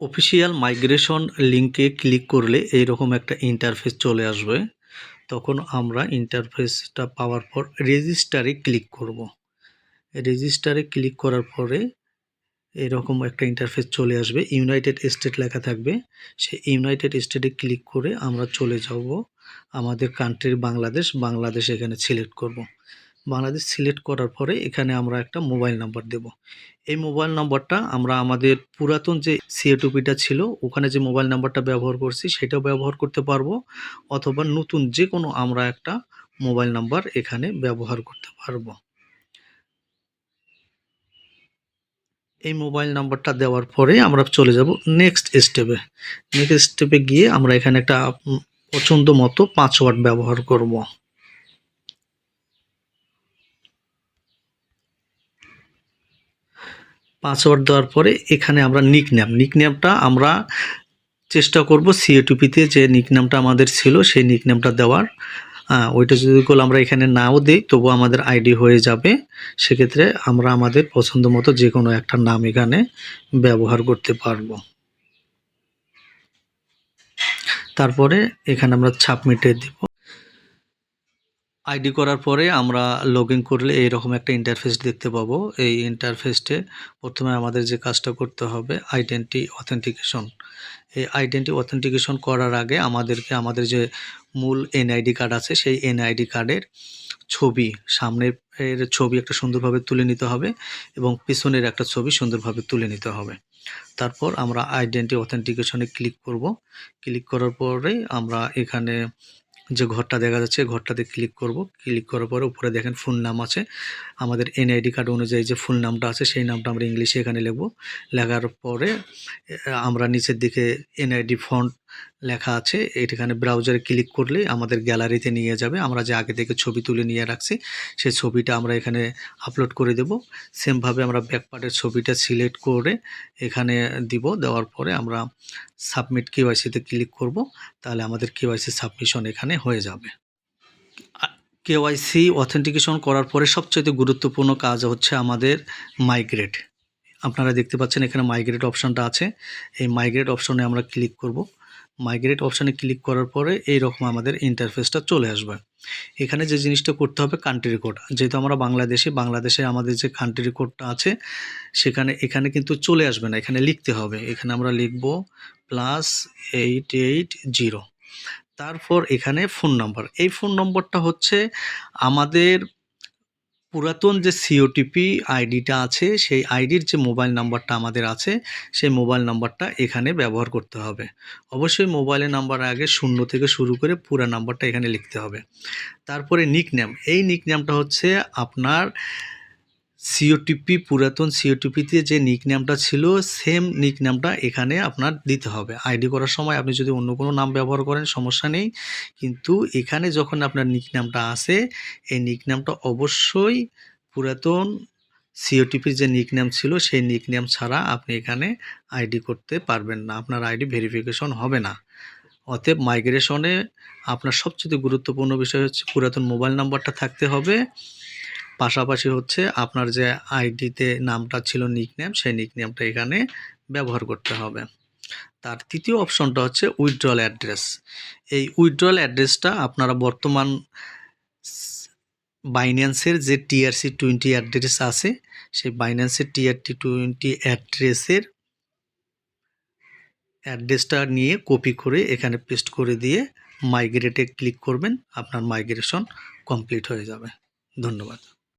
Official migration লিঙ্কে click করলে এইরকম একটা ইন্টারফেস চলে আসবে। তখন আমরা ইন্টারফেসটা পাওয়ার পর রেজিস্টারে ক্লিক করব। রেজিস্টারে ক্লিক করার পরে এরকম একটা ইন্টারফেস চলে আসবে, ইউনাইটেড স্টেট লেখা থাকবে। সেই ইউনাইটেড স্টেটে ক্লিক করে আমরা চলে যাব আমাদের কান্ট্রির বাংলাদেশ এখানে সিলেক্ট করব। বাংলাদেশ সিলেক্ট করার পরে এখানে আমরা একটা মোবাইল নাম্বার দেব। এই মোবাইল নাম্বারটা আমরা আমাদের পুরাতন যে সিএটুপিটা ছিল ওখানে যে মোবাইল নাম্বারটা ব্যবহার করছি সেটাও ব্যবহার করতে পারবো, অথবা নতুন যে কোনো আমরা একটা মোবাইল নাম্বার এখানে ব্যবহার করতে পারবো। এই মোবাইল নাম্বারটা দেওয়ার পরে আমরা চলে যাব নেক্সট স্টেপে গিয়ে আমরা এখানে একটা পছন্দ মতো পাসওয়ার্ড ব্যবহার করব। পাসওয়ার্ড দেওয়ার পরে এখানে আমরা নিকনেমটা আমরা চেষ্টা করব সিএটুপিতে যে নিকনেমটা আমাদের ছিল সেই নিকনেমটা দেওয়ার। ওইটা যদি আমরা এখানে নাও দিই তবু আমাদের আইডি হয়ে যাবে। সেক্ষেত্রে আমরা আমাদের পছন্দ মতো যে কোনো একটা নাম এখানে ব্যবহার করতে পারবো। তারপরে এখানে আমরা সাবমিটে দিব। আইডি করার পরে আমরা লগ ইন করলে এইরকম একটা ইন্টারফেস দেখতে পাবো। এই ইন্টারফেসটে প্রথমে আমাদের যে কাজটা করতে হবে আইডেন্টি অথেন্টিকেশন। এই আইডেন্টি অথেন্টিকেশন করার আগে আমাদেরকে আমাদের যে মূল এনআইডি কার্ড আছে সেই এনআইডি কার্ডের ছবি, সামনের ছবি একটা সুন্দরভাবে তুলে নিতে হবে এবং পিছনের একটা ছবি সুন্দরভাবে তুলে নিতে হবে। তারপর আমরা আইডেন্টি অথেন্টিকেশনে ক্লিক করব। ক্লিক করার পরে আমরা এখানে যে ঘরটা দেখা যাচ্ছে ঘরটাতে ক্লিক করব। ক্লিক করার পরে উপরে দেখেন ফুল নাম আছে, আমাদের এনআইডি কার্ড অনুযায়ী যে ফুল নামটা আছে সেই নামটা আমরা ইংলিশে এখানে লিখব। লেখার পরে আমরা নিচের দিকে এনআইডি ফন্ট লেখা আছে, এখানে ব্রাউজারে ক্লিক করলে আমাদের গ্যালারিতে নিয়ে যাবে। আমরা যে আগে থেকে ছবি তুলে নিয়ে রাখছি সেই ছবিটা আমরা এখানে আপলোড করে দেব। সেমভাবে আমরা ব্যাকপার্টের ছবিটা সিলেক্ট করে এখানে দিব। দেওয়ার পরে আমরা সাবমিট কেওয়াইসিতে ক্লিক করব। তাহলে আমাদের কেওয়াইসি সাবমিশন এখানে হয়ে যাবে। কেওয়াইসি অথেন্টিকেশন করার পরে সবচেয়ে গুরুত্বপূর্ণ কাজ হচ্ছে আমাদের মাইগ্রেট। আপনারা দেখতে পাচ্ছেন এখানে মাইগ্রেট অপশানটা আছে। এই মাইগ্রেট অপশনে আমরা ক্লিক করব। মাইগ্রেট অপশানে ক্লিক করার পরে এইরকম আমাদের ইন্টারফেসটা চলে আসবে। এখানে যে জিনিসটা করতে হবে কান্ট্রি কোড, যেহেতু আমরা বাংলাদেশে আমাদের যে কান্ট্রি কোডটা আছে এখানে কিন্তু চলে আসবে না, এখানে লিখতে হবে। এখানে আমরা লিখব +880। তারপর এখানে ফোন নাম্বার, এই ফোন নম্বরটা হচ্ছে আমাদের পুরাতন যে সিওটিপি আইডিটা আছে সেই আইডির যে মোবাইল নাম্বারটা আমাদের আছে সেই মোবাইল নাম্বারটা এখানে ব্যবহার করতে হবে। অবশ্যই মোবাইলের নাম্বার আগে 0 থেকে শুরু করে পুরো নাম্বারটা এখানে লিখতে হবে। তারপরে নিকনেম, এই নিকনেমটা হচ্ছে আপনার সিওটিপি, পুরাতন সিওটিপিতে যে নিকনেমটা ছিল সেম নিকনেমটা এখানে আপনার দিতে হবে। আইডি করার সময় আপনি যদি অন্য কোনো নাম ব্যবহার করেন সমস্যা নেই, কিন্তু এখানে যখন আপনার নিকনেমটা আসে এই নিকনেমটা অবশ্যই পুরাতন সিওটিপির যে নিকনেম ছিল সেই নিকনেম ছাড়া আপনি এখানে আইডি করতে পারবেন না, আপনার আইডি ভেরিফিকেশন হবে না। অতএব মাইগ্রেশনে আপনার সবচেয়ে গুরুত্বপূর্ণ বিষয় হচ্ছে পুরাতন মোবাইল নাম্বারটা থাকতে হবে, পাশাপাশি হচ্ছে আপনার যে আইডিতে নামটা ছিল নিকনেম সেই নিকনেমটা এখানে ব্যবহার করতে হবে। তার তৃতীয় অপশনটা হচ্ছে উইথড্রল অ্যাড্রেস। এই উইথড্রল অ্যাড্রেসটা আপনারা বর্তমান বাইন্যান্সের যে TRC20 অ্যাড্রেস আছে সেই বাইন্যান্সের TRC20 অ্যাড্রেসটা নিয়ে কপি করে এখানে পেস্ট করে দিয়ে মাইগ্রেটে ক্লিক করবেন, আপনার মাইগ্রেশন কমপ্লিট হয়ে যাবে। ধন্যবাদ।